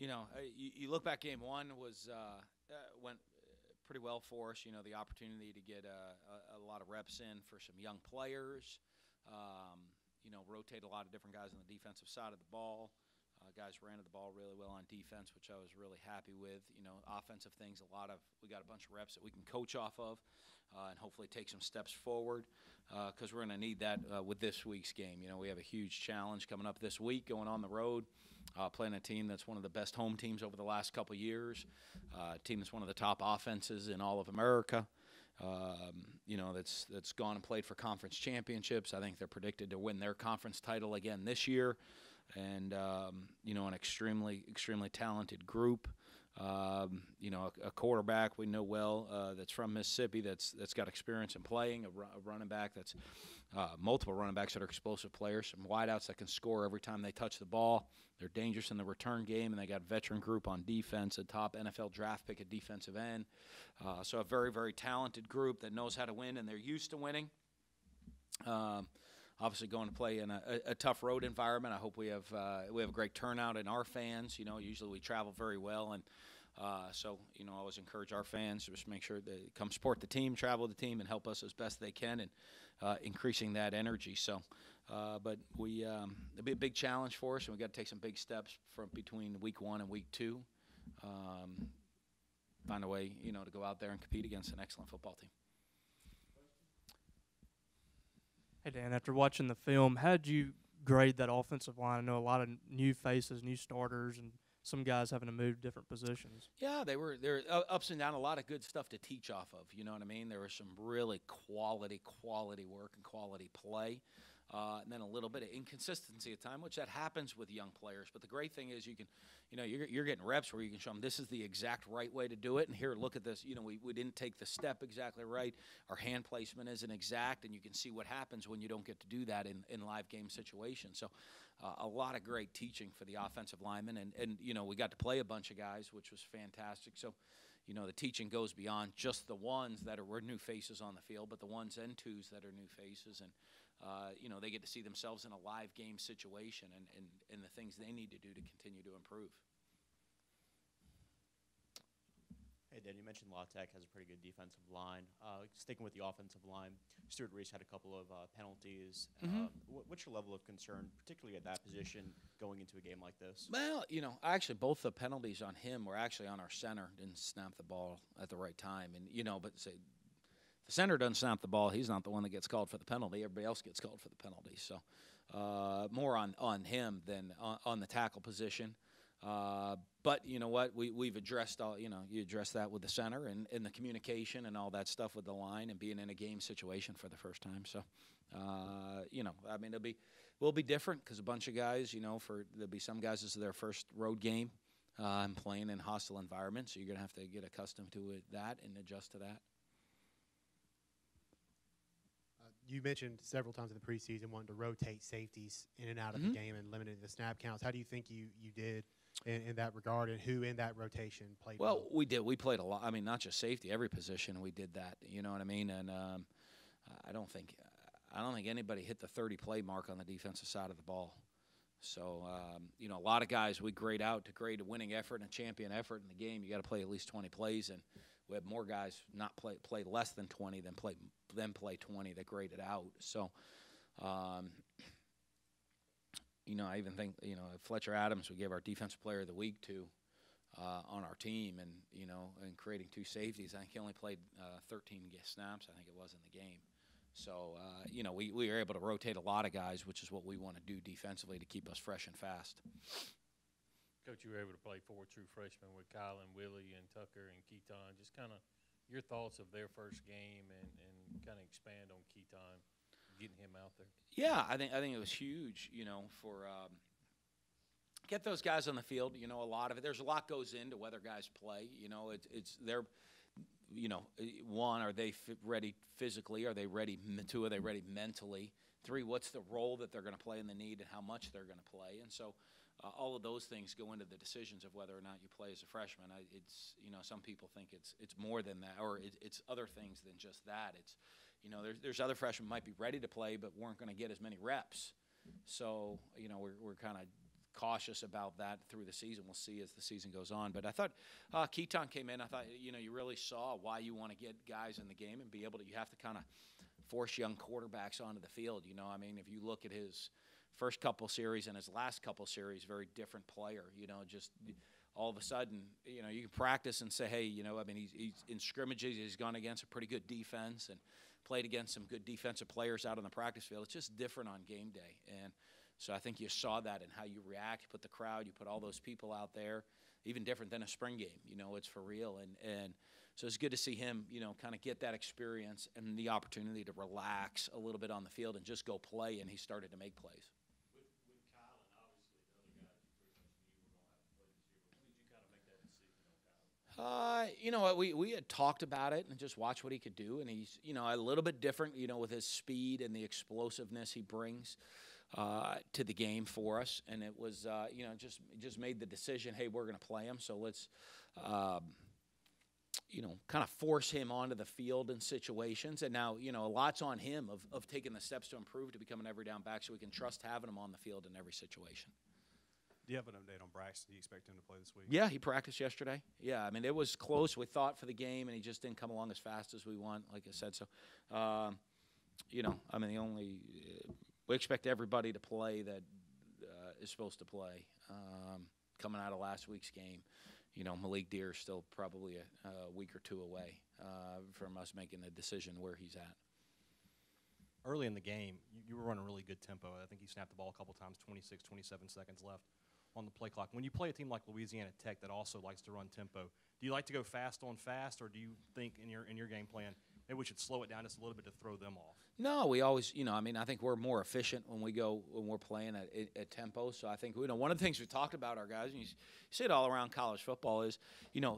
You look back, game one went pretty well for us. The opportunity to get a lot of reps in for some young players. Rotate a lot of different guys on the defensive side of the ball. Guys ran the ball really well on defense, which I was really happy with. Offensive things, we got a bunch of reps that we can coach off of, and hopefully take some steps forward, because we're going to need that with this week's game. We have a huge challenge coming up this week, going on the road, playing a team that's one of the best home teams over the last couple of years, a team that's one of the top offenses in all of America. That's gone and played for conference championships. I think they're predicted to win their conference title again this year. And, an extremely, extremely talented group. A quarterback we know well that's from Mississippi that's got experience in playing, a running back that's multiple running backs that are explosive players, some wideouts that can score every time they touch the ball. They're dangerous in the return game, and they got a veteran group on defense, a top NFL draft pick at defensive end. So a very, very talented group that knows how to win, and they're used to winning. Obviously going to play in a tough road environment. I hope we have a great turnout in our fans. Usually we travel very well, and so I always encourage our fans to just make sure they come support the team, travel with the team, and help us as best they can, and increasing that energy. So, but it'll be a big challenge for us, and we got to take some big steps from between week 1 and week 2. Find a way, to go out there and compete against an excellent football team. Hey, Dan, after watching the film, how did you grade that offensive line? I know a lot of new faces, new starters, and some guys having to move different positions. Yeah, there were ups and downs, a lot of good stuff to teach off of. You know what I mean? There was some really quality work and quality play. And then a little bit of inconsistency at time, which that happens with young players. But the great thing is you can, you're getting reps where you can show them this is the exact right way to do it. And here, look at this. We didn't take the step exactly right. Our hand placement isn't exact, and you can see what happens when you don't get to do that in live game situations. So a lot of great teaching for the offensive linemen. And we got to play a bunch of guys, which was fantastic. So, the teaching goes beyond just the ones that were new faces on the field, but the ones and twos that are new faces. And they get to see themselves in a live game situation and the things they need to do to continue to improve. Hey, Dan, you mentioned La Tech has a pretty good defensive line. Sticking with the offensive line, Stuart Reese had a couple of penalties. What's your level of concern, particularly at that position, going into a game like this? Well, actually both the penalties on him were actually on our center. Didn't snap the ball at the right time. And, but say, the center doesn't snap the ball, he's not the one that gets called for the penalty. Everybody else gets called for the penalty. So more on him than on the tackle position. But you know what? We've addressed all. You address that with the center and the communication and all that stuff with the line and being in a game situation for the first time. So, I mean, will be different because a bunch of guys, there'll be some guys this is their first road game and playing in hostile environments. So you're gonna have to get accustomed to that and adjust to that. You mentioned several times in the preseason wanting to rotate safeties in and out of the game and limiting the snap counts. How do you think you did in that regard, and who in that rotation played well? We did. We played a lot. I mean, not just safety. Every position we did that. You know what I mean? And I don't think anybody hit the 30-play mark on the defensive side of the ball. So, a lot of guys we grade out to grade a winning effort and a champion effort in the game. You got to play at least 20 plays, and we had more guys not play less than 20 than play 20 that graded out. So, I even think, Fletcher Adams, we gave our defensive player of the week to on our team, and, and creating 2 safeties. I think he only played 13 snaps, I think it was, in the game. So, we were able to rotate a lot of guys, which is what we want to do defensively to keep us fresh and fast. Coach, you were able to play 4 true freshmen with Kyle and Willie and Tucker and Keaton. Just kind of your thoughts of their first game and kind of expand on Keaton, getting him out there. Yeah, I think it was huge, for get those guys on the field. A lot of it. There's a lot goes into whether guys play. It's their, one, are they ready physically? Are they ready? 2, are they ready mentally? 3, what's the role that they're going to play in the need and how much they're going to play? And so all of those things go into the decisions of whether or not you play as a freshman. It's some people think it's more than that, or it's other things than just that. It's there's other freshmen might be ready to play but weren't going to get as many reps. So we're kind of cautious about that through the season. We'll see as the season goes on. But I thought Keaton came in. I thought, you really saw why you want to get guys in the game and be able to – you have to kind of force young quarterbacks onto the field. If you look at his first couple series and his last couple series, very different player, just all of a sudden, you can practice and say, hey, he's in scrimmages, he's gone against a pretty good defense and played against some good defensive players out on the practice field. It's just different on game day. And so I think you saw that in how you react. You put the crowd, you put all those people out there, even different than a spring game. It's for real. And so it's good to see him, kind of get that experience and the opportunity to relax a little bit on the field and just go play, and he started to make plays. With Kyle and obviously the other guys you pretty much knew were going to have to play this year, but when did you kind of make that decision on Kyle? We had talked about it and just watched what he could do, and he's, a little bit different, with his speed and the explosiveness he brings to the game for us. And it was, just made the decision, hey, we're going to play him, so let's, kind of force him onto the field in situations. And now, a lot's on him of taking the steps to improve to become an every down back so we can trust having him on the field in every situation. Do you have an update on Braxton? Do you expect him to play this week? Yeah, he practiced yesterday. Yeah, it was close. We thought for the game, and he just didn't come along as fast as we want, like I said. So, we expect everybody to play that is supposed to play. Coming out of last week's game, Malik Deer's still probably a week or two away from us making a decision where he's at. Early in the game, you were running really good tempo. I think you snapped the ball a couple times, 26, 27 seconds left on the play clock. When you play a team like Louisiana Tech that also likes to run tempo, do you like to go fast on fast, or do you think in your game plan maybe we should slow it down just a little bit to throw them off? No, we always, I think we're more efficient when we're playing at tempo. So I think, one of the things we talked about, our guys, and you see it all around college football, is,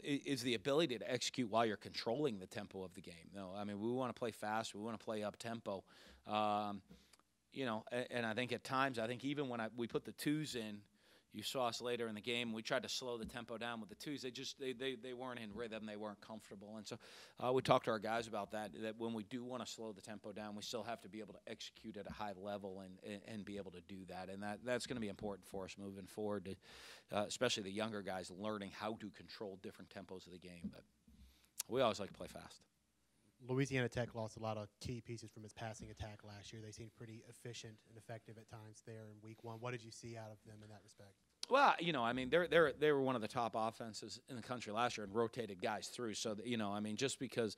is the ability to execute while you're controlling the tempo of the game. No, we want to play fast. We want to play up tempo. And I think at times, even when we put the twos in, you saw us later in the game. We tried to slow the tempo down with the twos. They weren't in rhythm. They weren't comfortable. And so we talked to our guys about that when we do want to slow the tempo down, we still have to be able to execute at a high level and be able to do that. And that's going to be important for us moving forward, especially the younger guys learning how to control different tempos of the game. But we always like to play fast. Louisiana Tech lost a lot of key pieces from its passing attack last year. They seemed pretty efficient and effective at times there in week one. What did you see out of them in that respect? Well, they were one of the top offenses in the country last year and rotated guys through. So, just because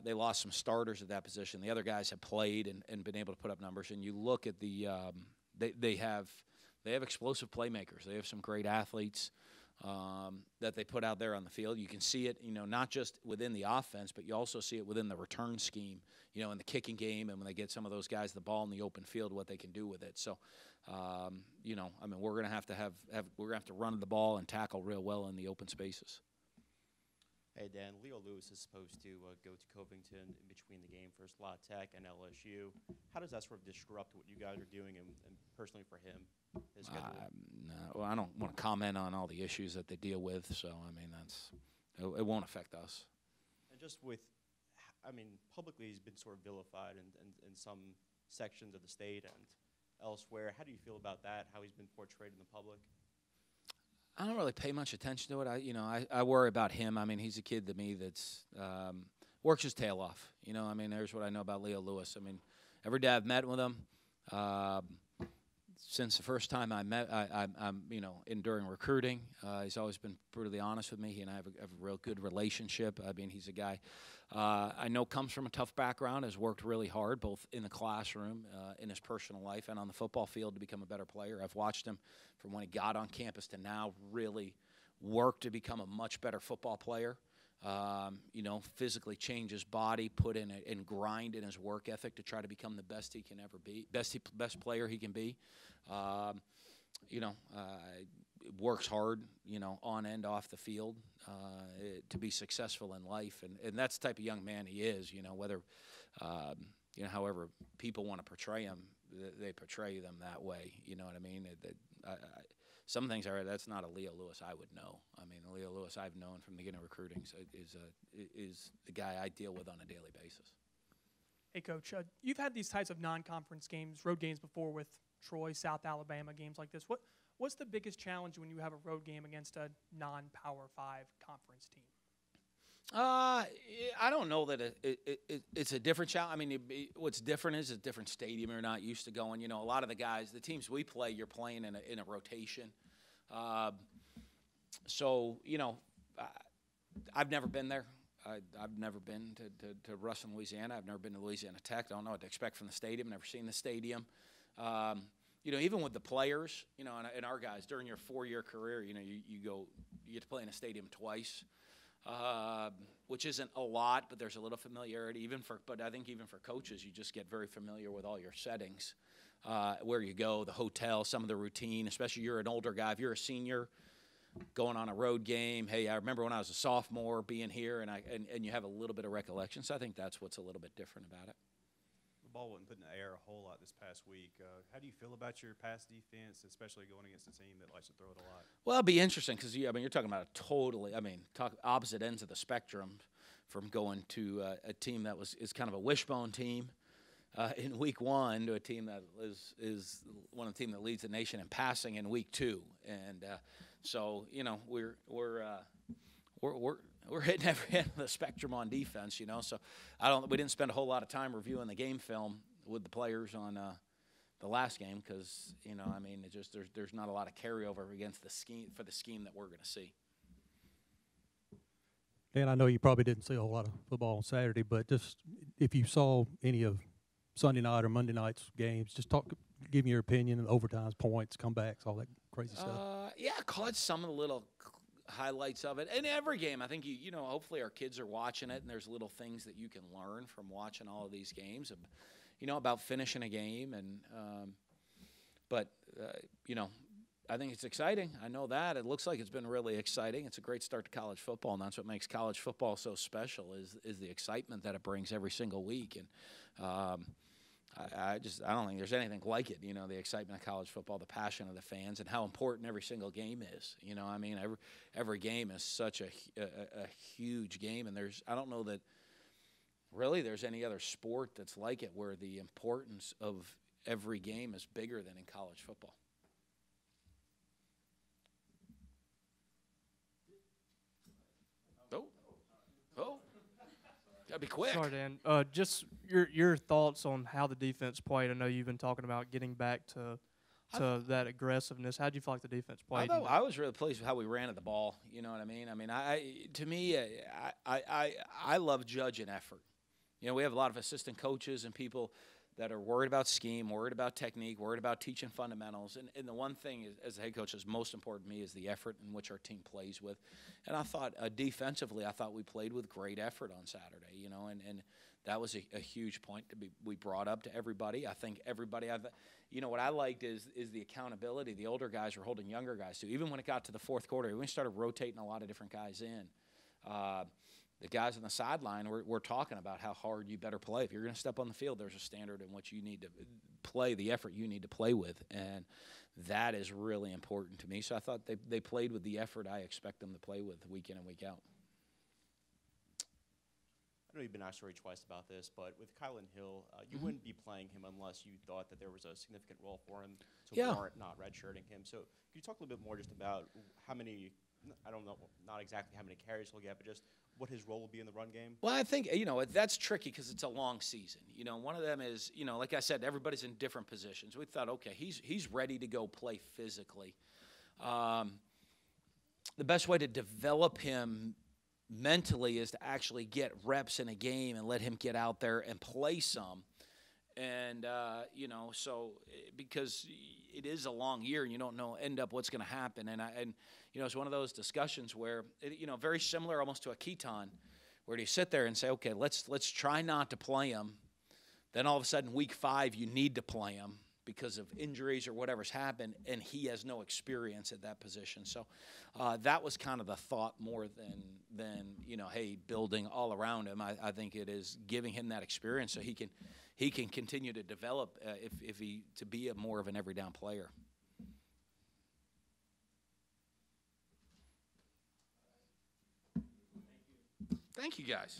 they lost some starters at that position, the other guys have played and been able to put up numbers. And you look at they have explosive playmakers. They have some great athletes that they put out there on the field. You can see it, not just within the offense, but you also see it within the return scheme, in the kicking game, and when they get some of those guys the ball in the open field, what they can do with it. So, we're going to have to run the ball and tackle real well in the open spaces. Hey, Dan, Leo Lewis is supposed to go to Covington in between the game for La Tech and LSU. How does that sort of disrupt what you guys are doing and personally for him, his schedule? No, I don't want to comment on all the issues that they deal with, so, it won't affect us. And just with, publicly he's been sort of vilified in some sections of the state and elsewhere. How do you feel about that, how he's been portrayed in the public? I don't really pay much attention to it. I worry about him. He's a kid to me that's works his tail off. There's what I know about Leo Lewis. Every day I've met with him, since the first time I met, I'm during recruiting, he's always been brutally honest with me. He and I have a real good relationship. He's a guy I know comes from a tough background, has worked really hard, both in the classroom, in his personal life, and on the football field to become a better player. I've watched him from when he got on campus to now really work to become a much better football player. Physically change his body, put in and grind in his work ethic to try to become the best he can ever be, best player he can be. Works hard, on and off the field to be successful in life. And that's the type of young man he is, whether, however people want to portray him, they portray them that way. You know what I mean? Some things that's not a Leo Lewis I would know. The Leo Lewis I've known from the beginning of recruiting is the guy I deal with on a daily basis. Hey, Coach, you've had these types of non-conference games, road games before with Troy, South Alabama, games like this. What's the biggest challenge when you have a road game against a non-Power 5 conference team? I don't know that it's a different challenge. I mean, what's different is a different stadium. You're not used to going. You know, a lot of the guys, the teams we play, you're playing in a rotation. So, you know, I've never been there. I've never been to Ruston, Louisiana. I've never been to Louisiana Tech. I don't know what to expect from the stadium. Never seen the stadium. You know, even with the players, you know, and our guys, during your 4-year career, you know, you get to play in a stadium twice, which isn't a lot, but there's a little familiarity. But I think even for coaches, you just get very familiar with all your settings, where you go, the hotel, some of the routine, especially you're an older guy. If you're a senior going on a road game, hey, I remember when I was a sophomore being here, and you have a little bit of recollection. So I think that's what's a little bit different about it. The ball wasn't put in the air a whole lot this past week. How do you feel about your pass defense, especially going against a team that likes to throw it a lot? Well, it'll be interesting because, I mean, you're talking about opposite ends of the spectrum from going to a team that is kind of a wishbone team in week 1 to a team that is one of the teams that leads the nation in passing in week 2. And so, you know, we're hitting every end of the spectrum on defense, you know. So we didn't spend a whole lot of time reviewing the game film with the players on the last game because, you know, I mean, it just there's not a lot of carryover against the scheme that we're going to see. Dan, I know you probably didn't see a whole lot of football on Saturday, but just if you saw any of Sunday night or Monday night's games, just give me your opinion, overtimes, points, comebacks, all that crazy stuff. Yeah, I caught some of the little highlights of it. In every game, I think, you know, hopefully our kids are watching it, and there's little things that you can learn from watching all of these games, you know, about finishing a game. And but, you know, I think it's exciting. I know that. It looks like it's been really exciting. It's a great start to college football, and that's what makes college football so special is the excitement that it brings every single week. And I don't think there's anything like it, you know, the excitement of college football, the passion of the fans, and how important every single game is. You know, I mean, every game is such a huge game, and I don't know that really there's any other sport that's like it where the importance of every game is bigger than in college football. Oh. Gotta be quick. Sorry, Dan. Just your thoughts on how the defense played. I know you've been talking about getting back to that aggressiveness. How do you feel like the defense played? I was really pleased with how we ran at the ball. You know what I mean? I mean, I love judging effort. You know, we have a lot of assistant coaches and people that are worried about scheme, worried about technique, worried about teaching fundamentals. And the one thing as a head coach is most important to me is the effort in which our team plays with. And I thought defensively, we played with great effort on Saturday, you know, and that was a huge point we brought up to everybody. I think everybody, you know, what I liked is the accountability. The older guys were holding younger guys too. Even when it got to the fourth quarter, when we started rotating a lot of different guys in, the guys on the sideline were talking about how hard you better play. If you're going to step on the field, there's a standard in which you need to play, the effort you need to play with, and that is really important to me. So I thought they played with the effort I expect them to play with week in and week out. I know you've been asked already twice about this, but with Kylan Hill, you wouldn't be playing him unless you thought that there was a significant role for him to warrant not redshirting him. So could you talk a little bit more just about how many, I don't know, not exactly how many carries he'll get, but just what his role will be in the run game? Well, I think, you know, that's tricky because it's a long season. You know, one of them is, you know, like I said, everybody's in different positions. We thought, okay, he's ready to go play physically. The best way to develop him mentally is to actually get reps in a game and let him get out there and play some. And, you know, so because it is a long year and you don't know what's going to happen. And you know, it's one of those discussions where, you know, very similar almost to a Keaton, where you sit there and say, okay, let's try not to play him. Then all of a sudden, week 5, you need to play him because of injuries or whatever's happened, and he has no experience at that position. So that was kind of the thought more than you know, hey, building all around him. I think it is giving him that experience so he can continue to develop to be more of an every down player. Thank you, guys.